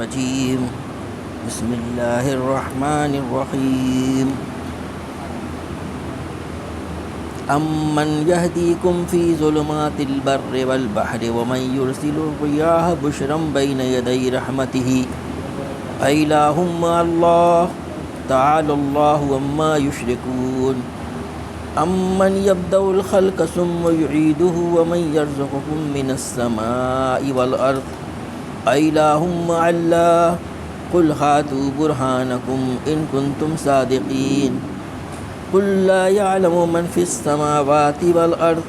الرجیم بسم اللہ الرحمن الرحیم امن یہدیکم فی ظلمات البر والبحر ومن یرسل الرياح بشرا بین یدی رحمتہ الہ مع اللہ تعالی اللہ عما یشرکون امن یبدأ الخلق ثم یعیدہ ومن یرزقکم من السماء والارض الہ مع اللہ قل ہاتوا برہانکم ان کنتم صادقین قل لا يعلم من في السماوات والارض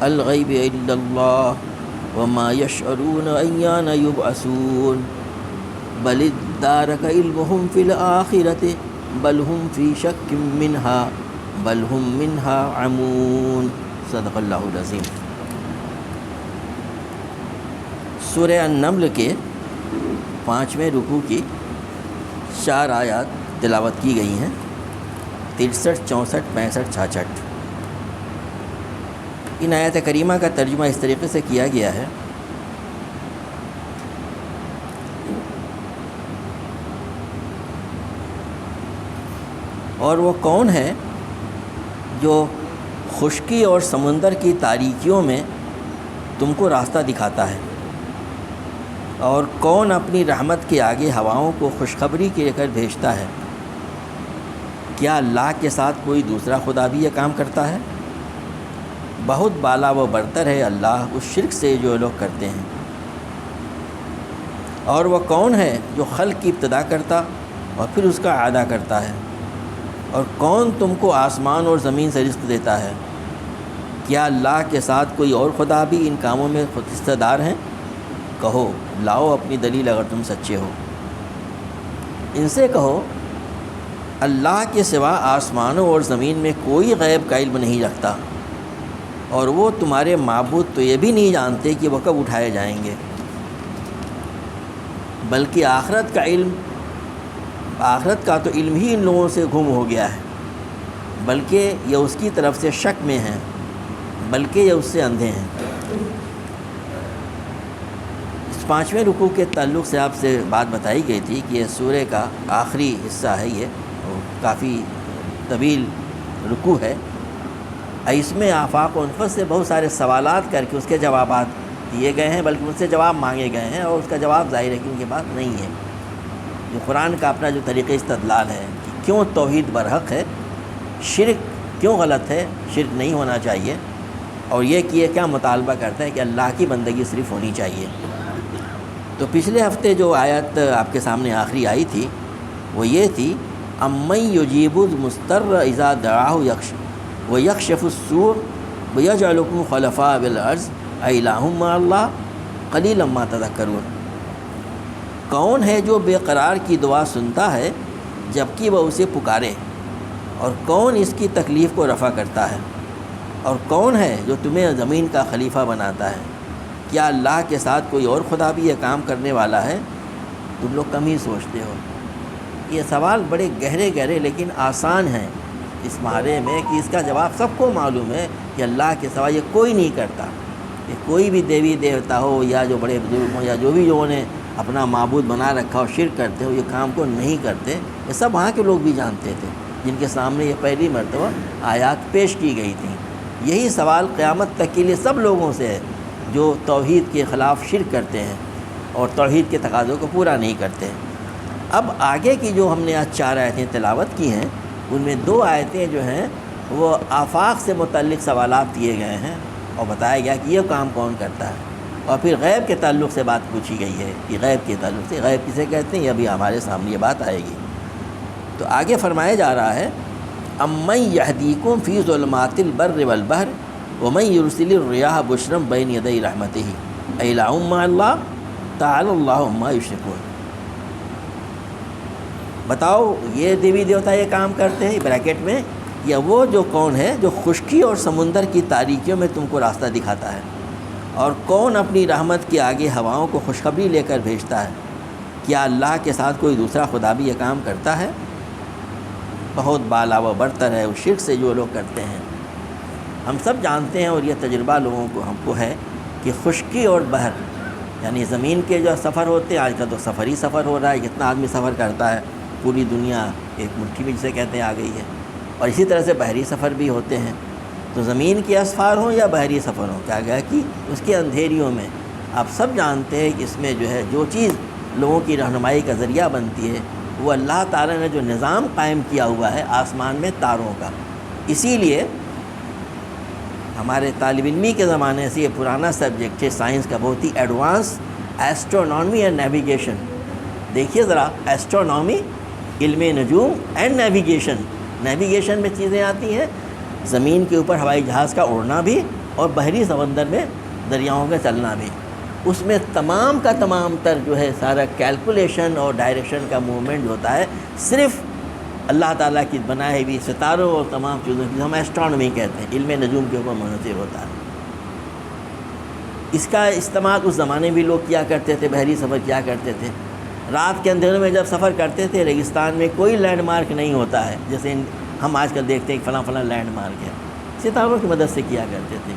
الغیب الا اللہ وما يشعرون ایان یبعثون بل ادارک علمهم في الآخرة بل هم في شک منها بل هم منها عمون صدق اللہ العظیم۔ سورہ النمل کے 5ویں رکوع کی 4 آیات تلاوت کی گئی ہیں، 63، 64، 65، 66۔ ان آیات کریمہ کا ترجمہ اس طریقے سے کیا گیا ہے: اور وہ کون ہے جو خشکی اور سمندر کی تاریکیوں میں تم کو راستہ دکھاتا ہے، اور کون اپنی رحمت کے آگے ہواؤں کو خوشخبری کے کر بھیجتا ہے؟ کیا اللہ کے ساتھ کوئی دوسرا خدا بھی یہ کام کرتا ہے؟ بہت بالا و برتر ہے اللہ اس شرک سے جو لوگ کرتے ہیں۔ اور وہ کون ہے جو خلق کی ابتدا کرتا اور پھر اس کا اعادہ کرتا ہے؟ اور کون تم کو آسمان اور زمین سے رزق دیتا ہے؟ کیا اللہ کے ساتھ کوئی اور خدا بھی ان کاموں میں خود حصہ دار ہیں؟ کہو لاؤ اپنی دلیل اگر تم سچے ہو۔ ان سے کہو اللہ کے سوا آسمانوں اور زمین میں کوئی غیب کا علم نہیں رکھتا، اور وہ تمہارے معبود تو یہ بھی نہیں جانتے کہ وہ کب اٹھائے جائیں گے، بلکہ آخرت کا تو علم ہی ان لوگوں سے گم ہو گیا ہے، بلکہ یہ اس کی طرف سے شک میں ہیں، بلکہ یہ اس سے اندھے ہیں۔ اس 5ویں رکوع کے تعلق سے آپ سے بات بتائی گئی تھی کہ یہ سورہ کا آخری حصہ ہے، یہ کافی طویل رکوع ہے۔ اس میں آفاق و انفس سے بہت سارے سوالات کر کے اس کے جوابات دیے گئے ہیں، بلکہ ان سے جواب مانگے گئے ہیں، اور اس کا جواب ظاہر ہے کہ ان کے پاس نہیں ہے۔ جو قرآن کا اپنا جو طریقہ استدلال ہے کہ کیوں توحید برحق ہے، شرک کیوں غلط ہے، شرک نہیں ہونا چاہیے، اور یہ کہ یہ کیا مطالبہ کرتا ہے کہ اللہ کی بندگی صرف ہونی چاہیے۔ تو پچھلے ہفتے جو آیت آپ کے سامنے آخری آئی تھی وہ یہ تھی: امن یجیب المضطر اذا دعاہ ویکشف السوء ویجعلکم خلفاء الارض الہ مع اللہ قلیلا ما تذکرون۔ کون ہے جو بے قرار کی دعا سنتا ہے جبکہ وہ اسے پکارے، اور کون اس کی تکلیف کو رفع کرتا ہے، اور کون ہے جو تمہیں زمین کا خلیفہ بناتا ہے؟ کیا اللہ کے ساتھ کوئی اور خدا بھی یہ کام کرنے والا ہے؟ تم لوگ کم ہی سوچتے ہو۔ یہ سوال بڑے گہرے لیکن آسان ہیں اس بارے میں کہ اس کا جواب سب کو معلوم ہے کہ اللہ کے سوا یہ کوئی نہیں کرتا۔ کہ کوئی بھی دیوی دیوتا ہو یا جو بڑے بزرگ ہوں یا جو بھی لوگوں نے اپنا معبود بنا رکھا ہو، شرک کرتے ہو، یہ کام کو نہیں کرتے۔ یہ سب وہاں کے لوگ بھی جانتے تھے جن کے سامنے یہ پہلی مرتبہ آیات پیش کی گئی تھیں۔ یہی سوال قیامت تک کے لیے سب لوگوں سے ہے جو توحید کے خلاف شرک کرتے ہیں اور توحید کے تقاضوں کو پورا نہیں کرتے۔ اب آگے کی جو ہم نے آج 4 آیتیں تلاوت کی ہیں، ان میں 2 آیتیں جو ہیں وہ آفاق سے متعلق سوالات دیے گئے ہیں، اور بتایا گیا کہ یہ کام کون کرتا ہے، اور پھر غیب کے تعلق سے بات پوچھی گئی ہے کہ غیب کے تعلق سے غیب کسے کہتے ہیں، یہ ابھی ہمارے سامنے یہ بات آئے گی۔ تو آگے فرمایا جا رہا ہے: امن یہدیکم فی ظلمات البر والبحر ومن یرسل الرياح بشرا بین یدی رحمتہ الہ مع اللہ تعالی اللہ عما یشرکون۔ بتاؤ یہ دیوی دیوتا یہ کام کرتے ہیں بریکٹ میں، یا وہ جو کون ہے جو خشکی اور سمندر کی تاریکیوں میں تم کو راستہ دکھاتا ہے، اور کون اپنی رحمت کے آگے ہواؤں کو خوشخبری لے کر بھیجتا ہے؟ کیا اللہ کے ساتھ کوئی دوسرا خدا بھی یہ کام کرتا ہے؟ بہت بالا و برتر ہے اس شرک سے جو لوگ کرتے ہیں۔ ہم سب جانتے ہیں اور یہ تجربہ لوگوں کو ہم کو ہے کہ خشکی اور بحر یعنی زمین کے جو سفر ہوتے ہیں، آج کل تو سفر ہی سفر ہو رہا ہے، کتنا آدمی سفر کرتا ہے، پوری دنیا ایک مٹھی میں جسے کہتے ہیں آ گئی ہے. اور اسی طرح سے بحری سفر بھی ہوتے ہیں. تو زمین کے اسفار ہوں یا بحری سفر ہوں، کیا گیا کہ اس کے اندھیریوں میں آپ سب جانتے ہیں کہ اس میں جو ہے جو چیز لوگوں کی رہنمائی کا ذریعہ بنتی ہے وہ اللہ تعالیٰ نے جو نظام قائم کیا ہوا ہے آسمان میں تاروں کا. اسی لیے ہمارے طالب علمی کے زمانے سے یہ پرانا سبجیکٹ ہے سائنس کا، بہت ہی ایڈوانس، ایسٹرونامی اینڈ نیویگیشن. دیکھیے ذرا، ایسٹرونامی علم نجوم اینڈ نیویگیشن. نیویگیشن میں چیزیں آتی ہیں زمین کے اوپر ہوائی جہاز کا اڑنا بھی اور بحری سمندر میں دریاؤں میں چلنا بھی. اس میں تمام کا تمام تر جو ہے سارا کیلکولیشن اور ڈائریکشن کا موومنٹ ہوتا ہے صرف اللہ تعالیٰ کی بنائے ہوئی ستاروں اور تمام چیزوں کی، ہم ایسٹرونومی کہتے ہیں، علم نجوم کے اوپر منحصر ہوتا ہے. اس کا استعمال اس زمانے میں بھی لوگ کیا کرتے تھے، بحری سفر کیا کرتے تھے. رات کے اندھیروں میں جب سفر کرتے تھے، ریگستان میں کوئی لینڈ مارک نہیں ہوتا ہے جیسے ہم آج کل دیکھتے ہیں کہ فلاں فلاں لینڈ مارک ہے، ستاروں کی مدد سے کیا کرتے تھے.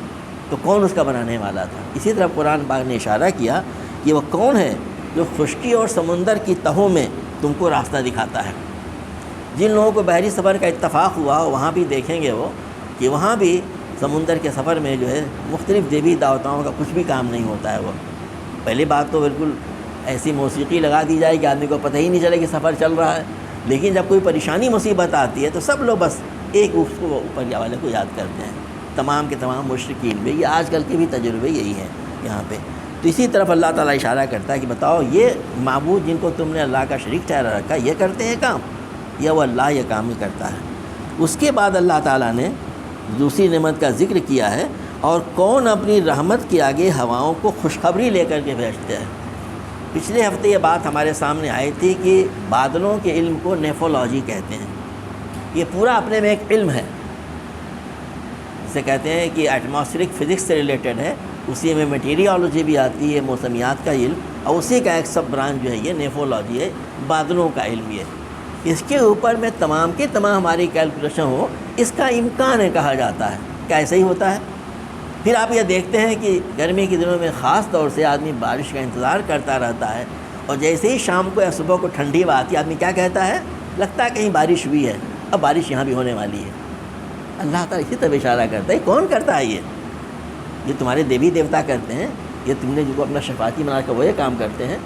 تو کون اس کا بنانے والا تھا؟ اسی طرح قرآن پاک نے اشارہ کیا کہ وہ کون ہے جو خشکی اور سمندر کی تہوں میں تم کو راستہ دکھاتا ہے. جن لوگوں کو بحری سفر کا اتفاق ہوا وہاں بھی دیکھیں گے وہ کہ وہاں بھی سمندر کے سفر میں جو ہے مختلف دیوی دعوتاؤں کا کچھ بھی کام نہیں ہوتا ہے. وہ پہلی بات تو بالکل ایسی موسیقی لگا دی جائے کہ آدمی کو پتہ ہی نہیں چلے کہ سفر چل رہا ہے. لیکن جب کوئی پریشانی مصیبت آتی ہے تو سب لوگ بس ایک اس کو اوپر والے کو یاد کرتے ہیں. تمام کے تمام مشرکین بھی، یہ آج کل کے بھی تجربے یہی ہیں یہاں پہ. تو اسی طرف اللہ تعالیٰ اشارہ کرتا ہے کہ بتاؤ یہ معبود جن کو تم نے اللہ کا شریک ٹھہرا رکھا یہ کرتے ہیں کام، یا وہ اللہ یہ کام ہی کرتا ہے. اس کے بعد اللہ تعالیٰ نے دوسری نعمت کا ذکر کیا ہے، اور کون اپنی رحمت کے آگے ہواؤں کو خوشخبری لے کر کے بھیجتے ہیں. پچھلے ہفتے یہ بات ہمارے سامنے آئی تھی کہ بادلوں کے علم کو نیفولوجی کہتے ہیں. یہ پورا اپنے میں ایک علم ہے، اسے کہتے ہیں کہ ایٹماسفیرک فزکس سے ریلیٹڈ ہے. اسی میں میٹیریالوجی بھی آتی ہے، موسمیات کا علم، اور اسی کا ایک سب برانچ جو ہے یہ نیفولوجی ہے، بادلوں کا علم. یہ اس کے اوپر میں تمام کے تمام ہماری کیلکولیشن ہو، اس کا امکان ہے کہا جاتا ہے. کیا ایسا ہی ہوتا ہے؟ پھر آپ یہ دیکھتے ہیں کہ گرمی کے دنوں میں خاص طور سے آدمی بارش کا انتظار کرتا رہتا ہے، اور جیسے ہی شام کو یا صبح کو ٹھنڈی ہوا آتی ہے آدمی کیا کہتا ہے؟ لگتا ہے کہیں بارش ہوئی ہے، اب بارش یہاں بھی ہونے والی ہے. اللہ تعالیٰ اسی طرح اشارہ کرتا ہے. کون کرتا ہے یہ تمہارے دیوی دیوتا کرتے ہیں، یہ تم نے جن کو اپنا شفاعتی بنا کر وہ یہ کام کرتے ہیں.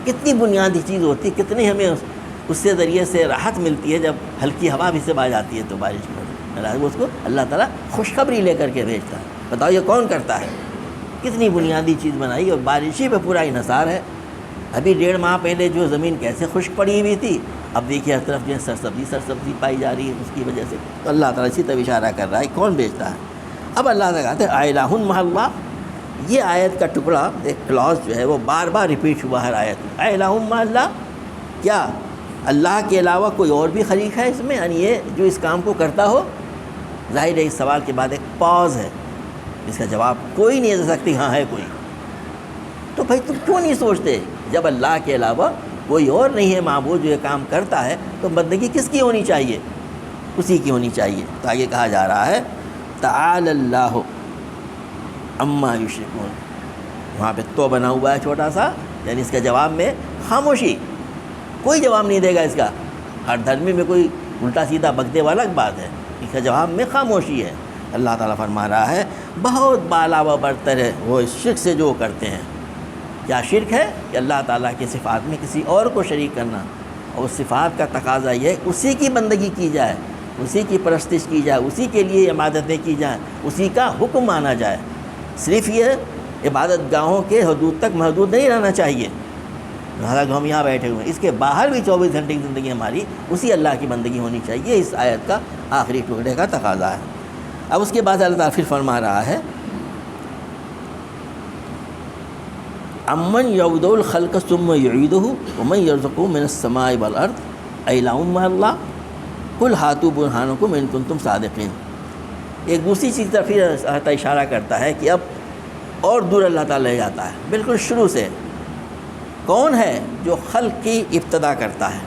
کتنی بنیادی چیز ہوتی ہے، کتنی ہمیں اس سے ذریعے سے راحت ملتی ہے. جب ہلکی ہوا بھی سے آ جاتی ہے تو بارش میں اس کو اللہ تعالیٰ خوشخبری لے کر کے بھیجتا ہے. بتاؤ یہ کون کرتا ہے؟ کتنی بنیادی چیز بنائی، اور بارشی پہ پورا انحصار ہے. ابھی 1.5 ماہ پہلے جو زمین کیسے خشک پڑی ہوئی تھی، اب دیکھیے ہر طرف جو ہے سرسبزی پائی جا رہی ہے اس کی وجہ سے. تو اللہ تعالیٰ اسی طرح اشارہ کر رہا ہے کون بھیجتا ہے. اب اللہ تعالیٰ کہتے ہیں الہ مع اللہ. یہ آیت کا ٹکڑا، ایک کلاز جو ہے وہ بار بار ریپیٹ ہوا ہر آیت میں. الہ مع اللہ، کیا اللہ کے علاوہ کوئی اور بھی شریک ہے اس میں؟ یعنی یہ جو اس کام کو کرتا ہو. ظاہر ہے اس سوال کے بعد ایک پاز ہے، اس کا جواب کوئی نہیں دے سکتی ہاں ہے کوئی. تو بھائی تم کیوں نہیں سوچتے جب اللہ کے علاوہ کوئی اور نہیں ہے معبود جو یہ کام کرتا ہے تو بندگی کس کی ہونی چاہیے؟ اسی کی ہونی چاہیے. تو آگے کہا جا رہا ہے تعالی اللہ عما یشرکون. وہاں پہ تو بنا ہوا ہے چھوٹا سا، یعنی اس کے جواب میں خاموشی، کوئی جواب نہیں دے گا اس کا. ہر دھرمی میں کوئی الٹا سیدھا بکدے والا بات ہے، اس کا جواب میں خاموشی ہے. اللہ تعالیٰ فرما رہا ہے بہت بالا و برتر ہے وہ اس شرک سے جو کرتے ہیں. کیا شرک ہے؟ کہ اللہ تعالیٰ کی صفات میں کسی اور کو شریک کرنا، اور اس صفات کا تقاضا یہ ہے اسی کی بندگی کی جائے، اسی کی پرستش کی جائے، اسی کے لیے عبادتیں کی جائیں، اسی کا حکم مانا جائے. صرف یہ عبادت گاہوں کے حدود تک محدود نہیں رہنا چاہیے. حالانکہ ہم یہاں بیٹھے ہوئے ہیں، اس کے باہر بھی 24 گھنٹے کی زندگی ہماری اسی اللہ کی بندگی ہونی چاہیے. اس آیت کا آخری ٹکڑے کا تقاضا ہے. اب اس کے بعد اللہ تعالیٰ پھر فرما رہا ہے امن یعود الخلق ثم یعیدہ ومن یرزقہ من السماء والارض الہ مع اللہ قل ہاتوا برہانکم ان کنتم صادقین. ایک دوسری چیز طرف پھر اشارہ کرتا ہے کہ اب اور دور اللہ تعالیٰ لے جاتا ہے بالکل شروع سے. کون ہے جو خلق کی ابتدا کرتا ہے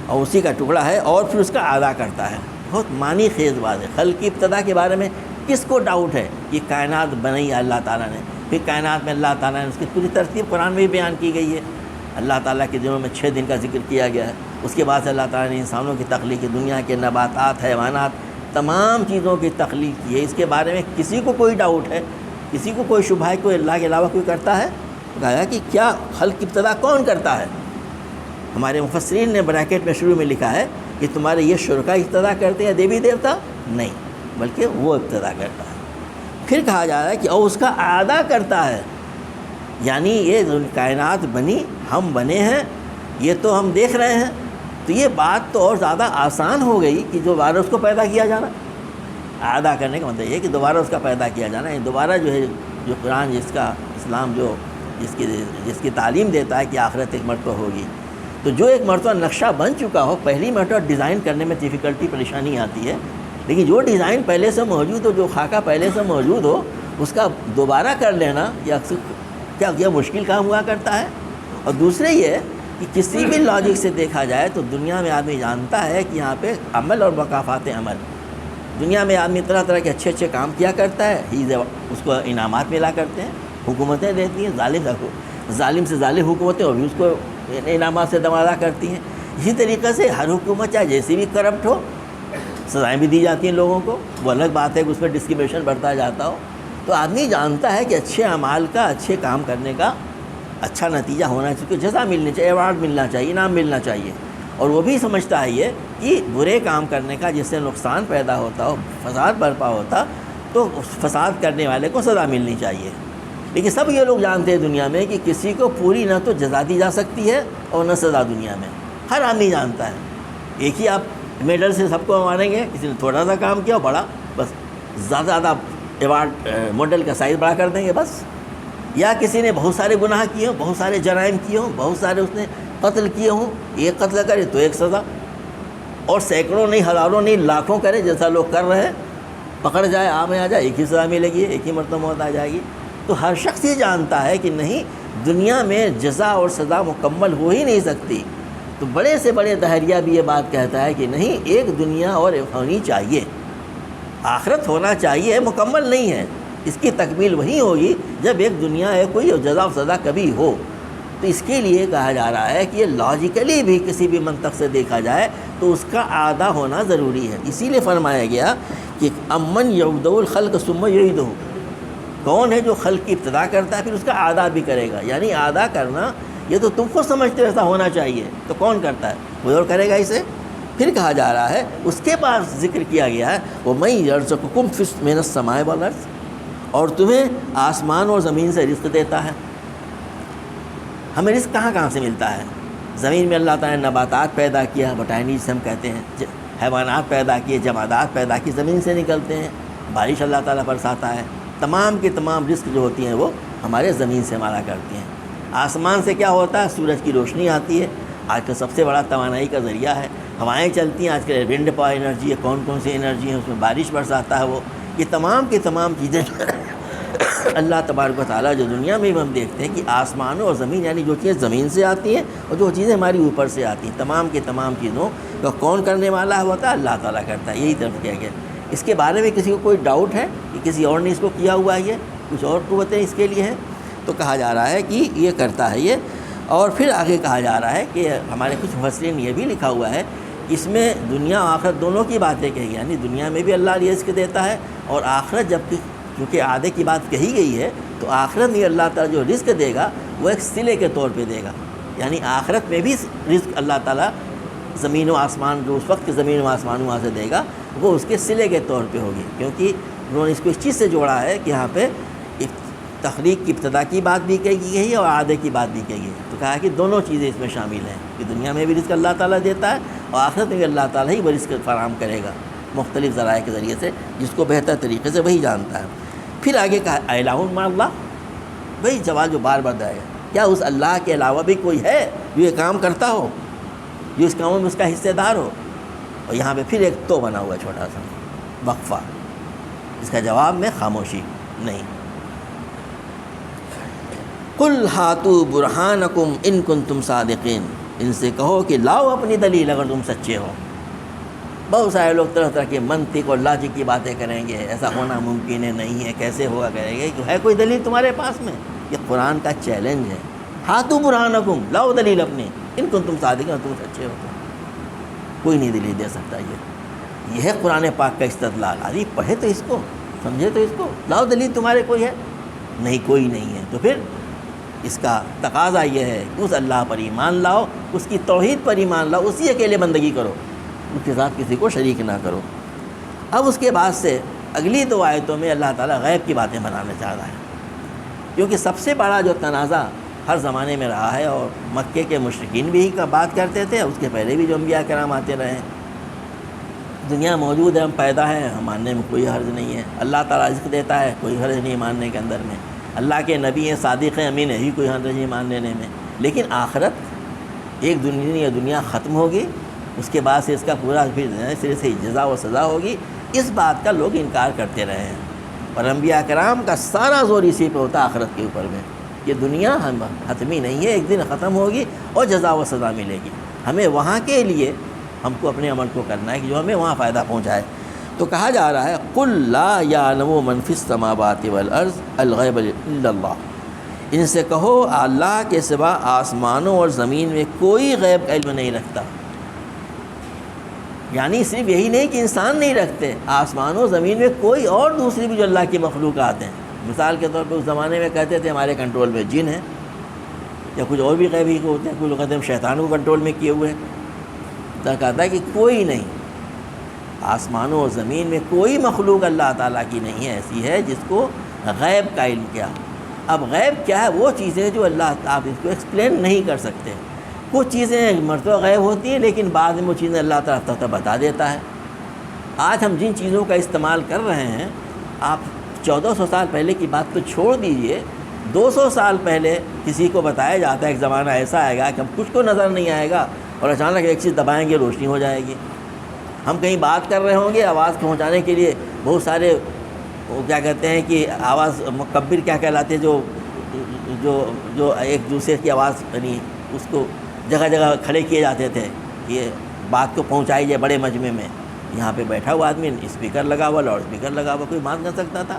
اور اسی کا ٹکڑا ہے اور پھر اس کا اعادہ کرتا ہے. بہت معنی خیز بات ہے. خلق کی ابتدا کے بارے میں کس کو ڈاؤٹ ہے؟ یہ کائنات بنائی اللہ تعالیٰ نے، پھر کائنات میں اللہ تعالیٰ نے اس کی پوری ترتیب قرآن میں بھی بیان کی گئی ہے. اللہ تعالیٰ کے دنوں میں 6 دن کا ذکر کیا گیا ہے. اس کے بعد سے اللہ تعالیٰ نے انسانوں کی تخلیق، دنیا کے نباتات، حیوانات، تمام چیزوں کی تخلیق کی ہے. اس کے بارے میں کسی کو کوئی ڈاؤٹ ہے، کسی کو کوئی شبہ ہے کوئی اللہ کے علاوہ کوئی کرتا ہے؟ کہا کہ کیا خلق کی ابتدا کون کرتا ہے؟ ہمارے مفسرین نے بریکٹ میں شروع میں لکھا ہے کہ تمہارے یہ شرکا ابتدا کرتے ہیں دیوی دیوتا؟ نہیں، بلکہ وہ ابتدا کرتا ہے. پھر کہا جا رہا ہے کہ اور اس کا اعادہ کرتا ہے، یعنی یہ کائنات بنی، ہم بنے ہیں، یہ تو ہم دیکھ رہے ہیں، تو یہ بات تو اور زیادہ آسان ہو گئی کہ دوبارہ اس کو پیدا کیا جانا. اعادہ کرنے کا مطلب یہ کہ دوبارہ اس کا پیدا کیا جانا ہے. دوبارہ جو ہے، جو قرآن جس کا اسلام جو جس کی تعلیم دیتا ہے کہ آخرت ایک مرتبہ ہوگی، تو جو ایک مرتبہ نقشہ بن چکا ہو، پہلی مرتبہ ڈیزائن کرنے میں ڈیفیکلٹی پریشانی آتی ہے، لیکن جو ڈیزائن پہلے سے موجود ہو، جو خاکہ پہلے سے موجود ہو، اس کا دوبارہ کر لینا کیا مشکل کام ہوا کرتا ہے. اور دوسرے یہ کہ کسی بھی لاجک سے دیکھا جائے تو دنیا میں آدمی جانتا ہے کہ یہاں پہ عمل اور مکافات عمل، دنیا میں آدمی طرح طرح کے اچھے اچھے کام کیا کرتا ہے، اس کو انعامات ملا کرتے ہیں، حکومتیں دیتی ہیں، ظالم سے ظالم حکومتیں اور بھی اس کو انعامات سے دمادہ کرتی ہیں. اسی طریقے سے ہر حکومت چاہے جیسی بھی کرپٹ ہو، سزائیں بھی دی جاتی ہیں لوگوں کو. وہ الگ بات ہے کہ اس میں ڈسکریمنیشن بڑھتا جاتا ہو. تو آدمی جانتا ہے کہ اچھے اعمال کا، اچھے کام کرنے کا اچھا نتیجہ ہونا چاہیے، جزا ملنی چاہیے، ایوارڈ ملنا چاہیے، انعام ملنا چاہیے. اور وہ بھی سمجھتا ہے یہ کہ برے کام کرنے کا جس سے نقصان پیدا ہوتا ہو، فساد برپا ہوتا، تو فساد کرنے والے کو سزا ملنی چاہیے. لیکن سب یہ لوگ جانتے ہیں دنیا میں کہ کسی کو پوری نہ تو جزا دی جا سکتی ہے اور نہ سزا دنیا میں. ہر آدمی جانتا ہے ایک ہی آپ میڈل سے سب کو مانیں گے، کسی نے تھوڑا سا کام کیا بڑا، بس زیادہ ایوارڈ ماڈل کا سائز بڑا کر دیں گے بس. یا کسی نے بہت سارے گناہ کیے ہوں، بہت سارے جرائم کیے ہوں، بہت سارے اس نے قتل کیے ہوں، ایک قتل کرے تو ایک سزا، اور سینکڑوں نہیں، ہزاروں نہیں، لاکھوں کرے جیسا لوگ کر رہے ہیں، پکڑ جائے، میں آ جائے، ایک ہی سزا ملے گی، ایک ہی مرتبہ موت آ جائے گی. تو ہر شخص یہ جانتا ہے کہ نہیں، دنیا میں جزا اور سزا مکمل ہو ہی نہیں سکتی. تو بڑے سے بڑے دہریہ بھی یہ بات کہتا ہے کہ نہیں، ایک دنیا اور ہونی چاہیے، آخرت ہونا چاہیے، مکمل نہیں ہے. اس کی تکمیل وہی ہوگی جب ایک دنیا ہے، کوئی جزا و سزا کبھی ہو. تو اس کے لیے کہا جا رہا ہے کہ یہ لاجیکلی بھی کسی بھی منطق سے دیکھا جائے تو اس کا اعادہ ہونا ضروری ہے. اسی لیے فرمایا گیا کہ امن یبدأ الخلق ثم یعیدہ، کون ہے جو خلق کی ابتدا کرتا ہے پھر اس کا اعادہ بھی کرے گا. یعنی اعادہ کرنا یہ تو تم خود سمجھتے ہو ایسا ہونا چاہیے، تو کون کرتا ہے؟ کوئی اور کرے گا اسے. پھر کہا جا رہا ہے، اس کے بعد ذکر کیا گیا ہے وَمَن يَرْزُقُكُم مِّنَ السَّمَاءِ وَالْأَرْضِ، اور تمہیں آسمان اور زمین سے رزق دیتا ہے. ہمیں رزق کہاں سے ملتا ہے؟ زمین میں اللہ تعالیٰ نے نباتات پیدا کیا، بوٹانی جسے ہم کہتے ہیں، حیوانات پیدا کیے، جمادات پیدا کی، زمین سے نکلتے ہیں، بارش اللہ تعالیٰ برساتا ہے. تمام کی تمام رزق جو ہوتی ہیں وہ ہمارے زمین سے مالا کرتی ہیں. آسمان سے کیا ہوتا ہے؟ سورج کی روشنی آتی ہے، آج کا سب سے بڑا توانائی کا ذریعہ ہے. ہوائیں چلتی ہیں، آج کل ونڈ پاور انرجی ہے، کون سی انرجی ہے، اس میں بارش برساتا ہے وہ. یہ تمام کی تمام چیزیں اللہ تبارک و تعالیٰ جو دنیا میں بھی ہم دیکھتے ہیں کہ آسمانوں اور زمین، یعنی جو چیزیں زمین سے آتی ہیں اور جو چیزیں ہماری اوپر سے آتی ہیں، تمام کی تمام چیزوں کا کون کرنے والا ہوتا ہے؟ اللہ تعالیٰ کرتا ہے. یہی طرف کیا گیا. اس کے بارے میں کسی کو کوئی ڈاؤٹ ہے کہ کسی اور نے اس کو کیا ہوا ہے، یہ کچھ اور قوتیں اس کے لیے ہیں؟ تو کہا جا رہا ہے کہ یہ کرتا ہے یہ. اور پھر آگے کہا جا رہا ہے کہ ہمارے کچھ مفسرین یہ بھی لکھا ہوا ہے، اس میں دنیا و آخرت دونوں کی باتیں کہی، یعنی دنیا میں بھی اللہ رزق دیتا ہے، اور آخرت جب کہ کیونکہ آدھے کی بات کہی گئی ہے تو آخرت میں اللہ تعالیٰ جو رزق دے گا وہ ایک صلے کے طور پہ دے گا. یعنی آخرت میں بھی رزق اللہ تعالیٰ زمین و آسمان، جو اس وقت زمین و آسمان وہاں سے دے گا، وہ اس کے صلے کے طور پہ ہوگی. کیونکہ انہوں نے اس کو اس چیز سے جوڑا ہے کہ یہاں پہ تخلیق کی ابتدا کی بات بھی کہی گئی ہے اور آدھے کی بات بھی کہی ہے. تو کہا کہ دونوں چیزیں اس میں شامل ہیں کہ دنیا میں بھی رزق اللہ تعالیٰ دیتا ہے اور آخرت میں بھی اللہ تعالیٰ ہی وہ رزق فراہم کرے گا مختلف ذرائع کے ذریعے سے، جس کو بہتر طریقے سے وہی جانتا ہے. پھر آگے کہا الہ مع اللہ، وہی سوال جو بار بار آئے گا، کیا اس اللہ کے علاوہ بھی کوئی ہے جو یہ کام کرتا ہو، جو اس کاموں میں اس کا حصے دار ہو؟ اور یہاں پہ پھر ایک تو بنا ہوا چھوٹا سا وقفہ، اس کا جواب میں خاموشی نہیں. قل ہاتوا برہانکم ان کنتم صادقین، ان سے کہو کہ لاؤ اپنی دلیل اگر تم سچے ہو. بہت سارے لوگ طرح طرح کے منطق اور لاجک کی باتیں کریں گے، ایسا ہونا ممکن ہے، نہیں ہے، کیسے ہوگا، کریں گے. ہے کوئی دلیل تمہارے پاس میں؟ یہ قرآن کا چیلنج ہے. ہاتھو برہانکم، لاؤ دلیل اپنی، ان کو تم صادق ہو، تم سچے ہو. کوئی نہیں دلیل دے سکتا. یہ ہے قرآن پاک کا استدلال. آدمی پڑھے تو اس کو، سمجھے تو اس کو. لاؤ دلیل تمہارے کوئی ہے؟ نہیں، کوئی نہیں ہے. تو پھر اس کا تقاضا یہ ہے کہ اس اللہ پر ایمان لاؤ، اس کی توحید پر ایمان لاؤ، اسی اکیلے بندگی کرو، اس کے ساتھ کسی کو شریک نہ کرو. اب اس کے بعد سے اگلی 2 آیتوں میں اللہ تعالیٰ غیب کی باتیں بنانا چاہ رہا ہے، کیونکہ سب سے بڑا جو تنازع ہر زمانے میں رہا ہے، اور مکے کے مشرکین بھی کا بات کرتے تھے، اس کے پہلے بھی جو انبیاء کرام آتے رہے ہیں. دنیا موجود ہے، ہم پیدا ہیں، ہم ماننے میں کوئی حرج نہیں ہے. اللہ تعالیٰ رزق دیتا ہے، کوئی حرج نہیں ماننے کے اندر میں. اللہ کے نبی ہیں، صادق ہیں، امین ہے، ہی کوئی حرج نہیں مان لینے میں. لیکن آخرت ایک دنیا ختم ہوگی، اس کے بعد سے اس کا پورا پھر سرے سے جزا و سزا ہوگی. اس بات کا لوگ انکار کرتے رہے ہیں، اور انبیاء کرام کا سارا زور اسی پہ ہوتا ہے آخرت کے اوپر میں. یہ دنیا حتمی نہیں ہے، ایک دن ختم ہوگی اور جزا و سزا ملے گی. ہمیں وہاں کے لیے ہم کو اپنے عمل کو کرنا ہے کہ جو ہمیں وہاں فائدہ پہنچائے. تو کہا جا رہا ہے قُل لَا يَعْلَمُ مَنْ فِي السَّمَاوَاتِ وَالْأَرْضِ الْغَيْبَ إِلَّا اللَّهُ. ان سے کہو اللہ کے سوا آسمانوں اور زمین میں کوئی غیب کا علم نہیں رکھتا. یعنی صرف یہی نہیں کہ انسان نہیں رکھتے، آسمانوں زمین میں کوئی اور دوسری بھی جو اللہ کی مخلوقات ہیں. مثال کے طور پہ اس زمانے میں کہتے تھے ہمارے کنٹرول میں جن ہیں، یا کچھ اور بھی غیبی کو ہوتے ہیں، کچھ لوگ کہتے ہیں شیطان کو کنٹرول میں کیے ہوئے ہیں. تو کہتا ہے کہ کوئی نہیں، آسمانوں اور زمین میں کوئی مخلوق اللہ تعالیٰ کی نہیں ہے ایسی ہے جس کو غیب کا علم کیا. اب غیب کیا ہے؟ وہ چیزیں جو اللہ آپ اس کو ایکسپلین نہیں کر سکتے. کچھ چیزیں مرتبہ غیب ہوتی ہیں، لیکن بعد میں وہ چیزیں اللہ تعالیٰ بتا دیتا ہے. آج ہم جن چیزوں کا استعمال کر رہے ہیں، آپ 1400 سال پہلے کی بات تو چھوڑ دیجئے، 200 سال پہلے کسی کو بتایا جاتا ہے ایک زمانہ ایسا آئے گا کہ ہم کچھ کو نظر نہیں آئے گا اور اچانک ایک چیز دبائیں گے، روشنی ہو جائے گی. ہم کہیں بات کر رہے ہوں گے، آواز پہنچانے کے لیے بہت سارے وہ کیا کہتے ہیں کہ آواز مکبر کیا کہلاتے، جو جو جو ایک دوسرے کی آواز یعنی اس کو جگہ جگہ کھڑے کیے جاتے تھے، یہ بات کو پہنچائی جائے بڑے مجمع میں. یہاں پہ بیٹھا ہوا آدمی، اسپیکر لگا ہوا، لاؤڈ اسپیکر لگا ہوا، کوئی بات کر سکتا تھا.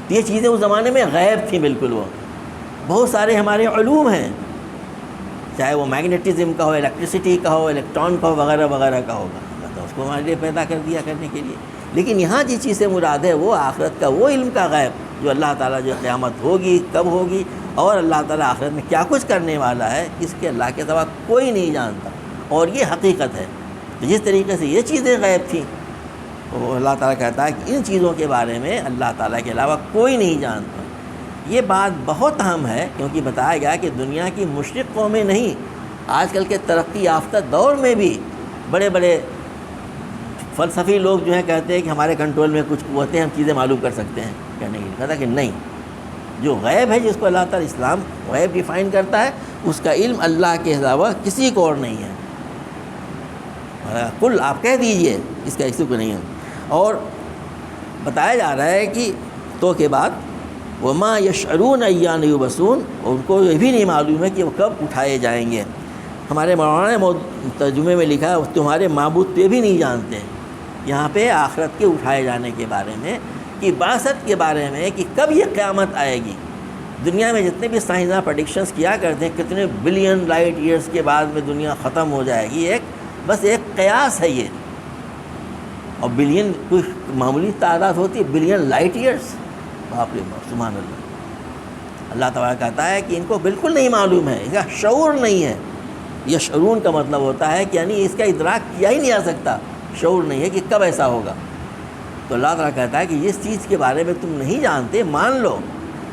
یہ چیزیں اس زمانے میں غیب تھیں بالکل. وہ بہت سارے ہمارے علوم ہیں، چاہے وہ میگنیٹزم کا ہو، الیکٹریسٹی کا ہو، الیکٹران کا ہو، وغیرہ وغیرہ کا ہوگا، تو اس کو ہمارے لیے پیدا کر دیا کرنے کے لیے. لیکن یہاں جس چیز سے مراد ہے وہ آخرت کا وہ علم کا غیب جو اللہ تعالیٰ جو قیامت ہوگی، کب ہوگی، اور اللہ تعالیٰ آخرت میں کیا کچھ کرنے والا ہے، اس کے اللہ کے سوا کوئی نہیں جانتا. اور یہ حقیقت ہے. جس طریقے سے یہ چیزیں غیب تھیں، وہ اللہ تعالیٰ کہتا ہے کہ ان چیزوں کے بارے میں اللہ تعالیٰ کے علاوہ کوئی نہیں جانتا. یہ بات بہت اہم ہے، کیونکہ بتایا گیا کہ دنیا کی مشرق قومیں نہیں، آج کل کے ترقی یافتہ دور میں بھی بڑے بڑے فلسفی لوگ جو ہیں کہتے ہیں کہ ہمارے کنٹرول میں کچھ قوتیں، ہم چیزیں معلوم کر سکتے ہیں. کہنے کے لیے کہتا کہ نہیں، جو غیب ہے، جس کو اللہ تعالیٰ اسلام غیب ڈیفائن کرتا ہے، اس کا علم اللہ کے علاوہ کسی کو اور نہیں ہے. کل آپ کہہ دیجئے اس کا کسی کو نہیں ہے. اور بتایا جا رہا ہے کہ تو کے بعد وما یشعرون ایان یبعثون، ان کو یہ بھی نہیں معلوم ہے کہ وہ کب اٹھائے جائیں گے. ہمارے مولانا نے ترجمے میں لکھا ہے تمہارے معبود یہ بھی نہیں جانتے. یہاں پہ آخرت کے اٹھائے جانے کے بارے میں، کہ بعثت کے بارے میں، کہ کب یہ قیامت آئے گی. دنیا میں جتنے بھی سائنسداں پریڈکشنز کیا کرتے ہیں کتنے بلین لائٹ ایئرس کے بعد میں دنیا ختم ہو جائے گی، بس ایک قیاس ہے یہ. اور بلین کوئی معمولی تعداد ہوتی ہے، بلین لائٹ ایئرس، باپ رے باپ، سبحان اللہ. اللہ تعالیٰ کہتا ہے کہ ان کو بالکل نہیں معلوم ہے، اس کا شعور نہیں ہے. یشعرون کا مطلب ہوتا ہے کہ یعنی اس کا ادراک کیا ہی نہیں آ سکتا، شعور نہیں ہے کہ کب ایسا ہوگا. تو اللہ تعالیٰ کہتا ہے کہ اس چیز کے بارے میں تم نہیں جانتے، مان لو.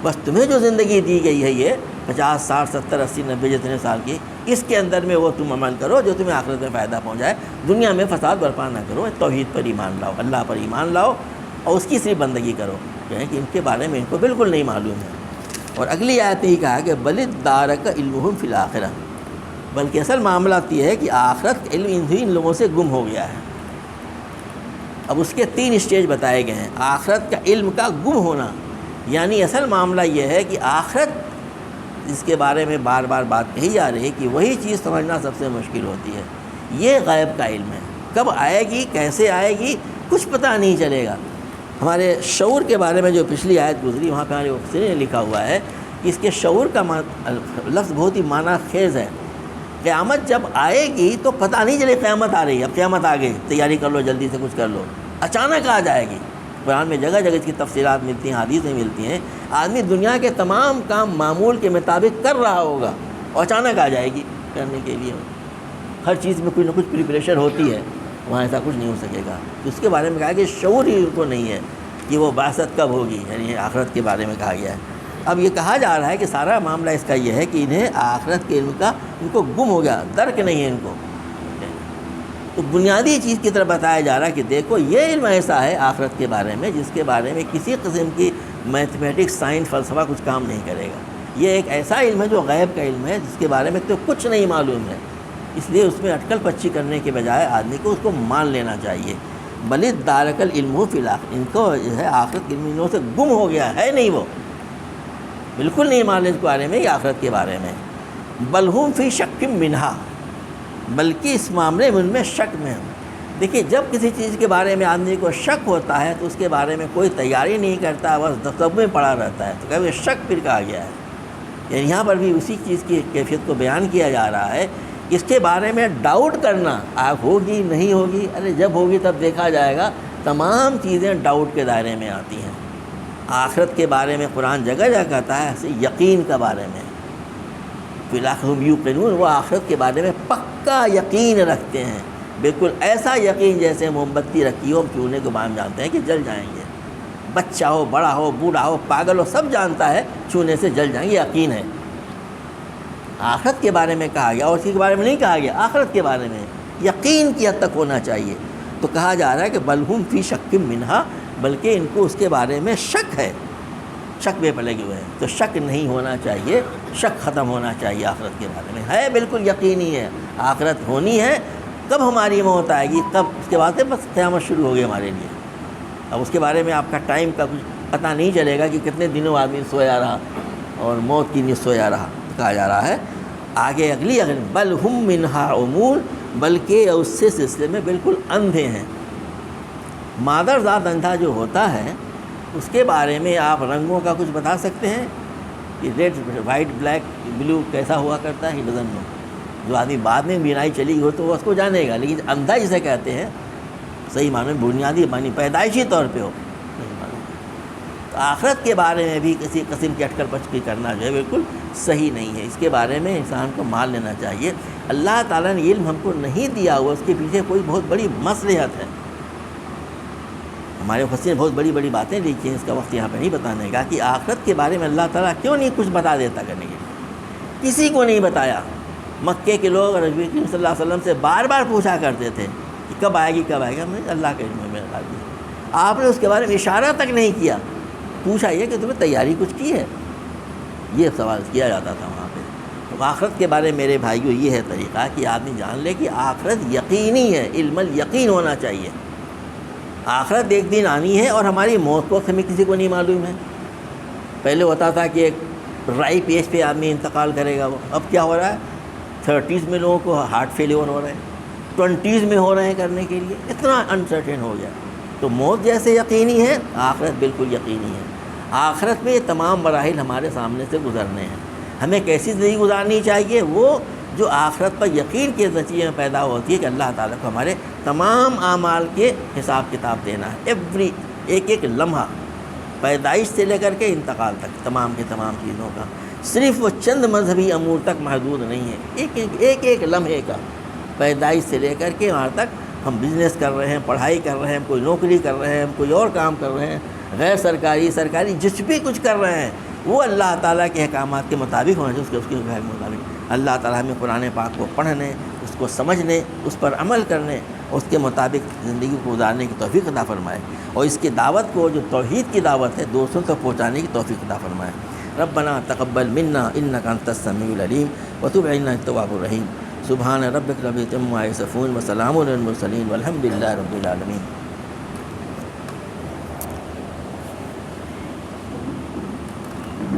بس تمہیں جو زندگی دی گئی ہے یہ 50 60 70 80 90 جتنے سال کی، اس کے اندر میں وہ تم عمل کرو جو تمہیں آخرت میں فائدہ پہنچائے. دنیا میں فساد برپا نہ کرو، توحید پر ایمان لاؤ، اللہ پر ایمان لاؤ اور اس کی صرف بندگی کرو. کہ ان کے بارے میں ان کو بالکل نہیں معلوم ہے. اور اگلی آیت میں ہی کہا کہ بل ادارک علمہم فی الآخرہ، بلکہ اصل معاملہ یہ ہے کہ آخرت کا علم ان لوگوں سے گم ہو گیا ہے. اب اس کے 3 اسٹیج بتائے گئے ہیں. آخرت کا علم کا گم ہونا، یعنی اصل معاملہ یہ ہے کہ آخرت جس کے بارے میں بار بار بات کہی جا رہی ہے کہ وہی چیز سمجھنا سب سے مشکل ہوتی ہے، یہ غیب کا علم ہے. کب آئے گی، کیسے آئے گی، کچھ پتہ نہیں چلے گا۔ ہمارے شعور کے بارے میں جو پچھلی آیت گزری وہاں پہ ہمارے مفسرین نے لکھا ہوا ہے کہ اس کے شعور کا لفظ بہت ہی معنی خیز ہے۔ قیامت جب آئے گی تو پتہ نہیں چلے قیامت آ رہی ہے، اب قیامت آ گئی، تیاری کر لو، جلدی سے کچھ کر لو، اچانک آ جائے گی۔ قرآن میں جگہ جگہ اس کی تفصیلات ملتی ہیں، حدیث میں ملتی ہیں۔ آدمی دنیا کے تمام کام معمول کے مطابق کر رہا ہوگا اور اچانک آ جائے گی کرنے کے لیے۔ ہر چیز میں کچھ نہ کچھ پریپریشن ہوتی ہے، وہاں ایسا کچھ نہیں ہو سکے گا۔ تو اس کے بارے میں کہا کہ شعور ہی ان کو نہیں ہے کہ وہ بعثت کب ہوگی، یعنی آخرت کے بارے میں کہا گیا ہے۔ اب یہ کہا جا رہا ہے کہ سارا معاملہ اس کا یہ ہے کہ انہیں آخرت کے علم کا ان کو گم ہو گیا، درک نہیں ہے ان کو۔ تو بنیادی چیز کی طرف بتایا جا رہا ہے کہ دیکھو یہ علم ایسا ہے آخرت کے بارے میں جس کے بارے میں کسی قسم کی میتھمیٹکس، سائنس، فلسفہ کچھ کام نہیں کرے گا۔ یہ ایک ایسا علم ہے جو غیب کا علم ہے جس کے بارے میں تو کچھ نہیں معلوم ہے، اس لیے اس میں اٹکل پچی کرنے کے بجائے آدمی کو اس کو مان لینا چاہیے۔ بل دارک العلم فی الآخرۃ، ان کو جو ہے آخرت کے علم انہوں سے گم ہو گیا ہے، نہیں وہ بالکل نہیں مان لیں اس بارے میں، یہ آخرت کے بارے میں۔ بل ہم فی شک منہا، بلکہ اس معاملے میں ان میں شک میں ہم۔ دیکھیے جب کسی چیز کے بارے میں آدمی کو شک ہوتا ہے تو اس کے بارے میں کوئی تیاری نہیں کرتا، بس دفتر میں پڑا رہتا ہے، تو کہ شک پھر کہا گیا ہے۔ یعنی یہاں پر بھی اسی چیز کی کیفیت کو بیان کیا جا رہا ہے، اس کے بارے میں ڈاؤٹ کرنا، ہوگی نہیں ہوگی، ارے جب ہوگی تب دیکھا جائے گا، تمام چیزیں ڈاؤٹ کے دائرے میں آتی ہیں۔ آخرت کے بارے میں قرآن جگہ جگہ کہتا ہے ایسے یقین کے بارے میں، فی الآخرۃ ہم یوقنون، وہ آخرت کے بارے میں پکا یقین رکھتے ہیں، بالکل ایسا یقین جیسے موم بتی رکھی ہو، چولہے کو ہم جانتے ہیں کہ جل جائیں گے، بچہ ہو، بڑا ہو، بوڑھا ہو، پاگل ہو، سب جانتا ہے چھونے سے جل جائیں گے، یقین ہے۔ آخرت کے بارے میں کہا گیا اور اسی کے بارے میں نہیں کہا گیا، آخرت کے بارے میں یقین کی حد تک ہونا چاہیے۔ تو کہا جا رہا ہے کہ بل ہم فی شک منہا، بلکہ ان کو اس کے بارے میں شک ہے، شک میں پلے ہوئے ہیں، تو شک نہیں ہونا چاہیے، شک ختم ہونا چاہیے آخرت کے بارے میں۔ ہے بالکل یقینی ہے آخرت ہونی ہے، کب ہماری موت آئے گی، کب، اس کے بعد سے بس قیامت شروع ہوگی ہمارے لیے۔ اب اس کے بارے میں آپ کا ٹائم کا کچھ پتہ نہیں چلے گا کہ کتنے دنوں آدمی سویا رہا اور موت کی نیند سویا رہا۔ کہا جا رہا ہے آگے اگلی بل ہم منہا عمون، بلکہ اس سے سلسلے میں بالکل اندھے ہیں۔ مادر ذات اندھا جو ہوتا ہے اس کے بارے میں آپ رنگوں کا کچھ بتا سکتے ہیں کہ ریڈ، وائٹ، بلیک، بلو کیسا ہوا کرتا ہے، ہی ڈزنٹ نو۔ جو آدمی بعد میں بینائی چلی ہو تو وہ اس کو جانے گا، لیکن اندھا جسے کہتے ہیں صحیح معنی میں بنیادی معنی پیدائشی طور پہ ہو، صحیح معنی۔ تو آخرت کے بارے میں بھی کسی قسم کی اٹکل پچکل کرنا جو ہے بالکل صحیح نہیں ہے، اس کے بارے میں انسان کو مان لینا چاہیے۔ اللہ تعالیٰ نے علم ہم کو نہیں دیا ہوا، اس کے پیچھے کوئی بہت بڑی مصلحت ہے۔ ہمارے مفسرین نے بہت بڑی بڑی باتیں لکھی ہیں، اس کا وقت یہاں پہ نہیں بتانے کا کہ آخرت کے بارے میں اللہ تعالیٰ کیوں نہیں کچھ بتا دیتا کرنے کے لیے، کسی کو نہیں بتایا۔ مکے کے لوگ نبی کریم صلی اللہ علیہ وسلم سے بار بار پوچھا کرتے تھے کہ کب آئے گی، کب آئے گا، میں اللہ کے علم میں بتا دیا۔ آپ نے اس کے بارے میں اشارہ تک نہیں کیا، پوچھا یہ کہ تمہیں تیاری کچھ کی ہے، یہ سوال کیا جاتا تھا وہاں پہ۔ تو آخرت کے بارے میں میرے بھائیو یہ ہے طریقہ کہ آدمی جان لے کہ آخرت یقینی ہے، علم الیقین ہونا چاہیے۔ آخرت ایک دن آنی ہے اور ہماری موت کو ہمیں کسی کو نہیں معلوم ہے۔ پہلے ہوتا تھا کہ ایک رائپ ایج پہ آدمی انتقال کرے گا، وہ اب کیا ہو رہا ہے، 30s میں لوگوں کو ہارٹ فیلیور ہو رہے ہیں، 20s میں ہو رہے ہیں کرنے کے لیے، اتنا انسرٹن ہو گیا۔ تو موت جیسے یقینی ہے، آخرت بالکل یقینی ہے۔ آخرت میں یہ تمام مراحل ہمارے سامنے سے گزرنے ہیں۔ ہمیں کیسی زندگی گزارنی چاہیے، وہ جو آخرت پر یقین کے ذریعے میں پیدا ہوتی ہے کہ اللہ تعالیٰ کو ہمارے تمام اعمال کے حساب کتاب دینا ہے، ایک ایک لمحہ، پیدائش سے لے کر کے انتقال تک، تمام کے تمام چیزوں کا۔ صرف وہ چند مذہبی امور تک محدود نہیں ہے، ایک لمحے کا، پیدائش سے لے کر کے وہاں تک۔ ہم بزنس کر رہے ہیں، پڑھائی کر رہے ہیں، کوئی نوکری کر رہے ہیں، کوئی اور کام کر رہے ہیں، غیر سرکاری، سرکاری، جس بھی کچھ کر رہے ہیں وہ اللہ تعالیٰ کے احکامات کے مطابق ہونا چاہیے، اس کے مطابق۔ اللہ تعالیٰ ہمیں قرآن پاک کو پڑھنے، اس کو سمجھنے، اس پر عمل کرنے، اس کے مطابق زندگی کو گزارنے کی توفیق عطا فرمائے، اور اس کی دعوت کو جو توحید کی دعوت ہے دوسروں تک پہنچانے کی توفیق عطا فرمائے۔ ربنا تقبل منا انک انت السمیع العلیم وتب علینا انت التواب الرحیم۔ سبحان ربک رب العزۃ عما یصفون وسلام علی المرسلین والحمد للہ رب العالمین۔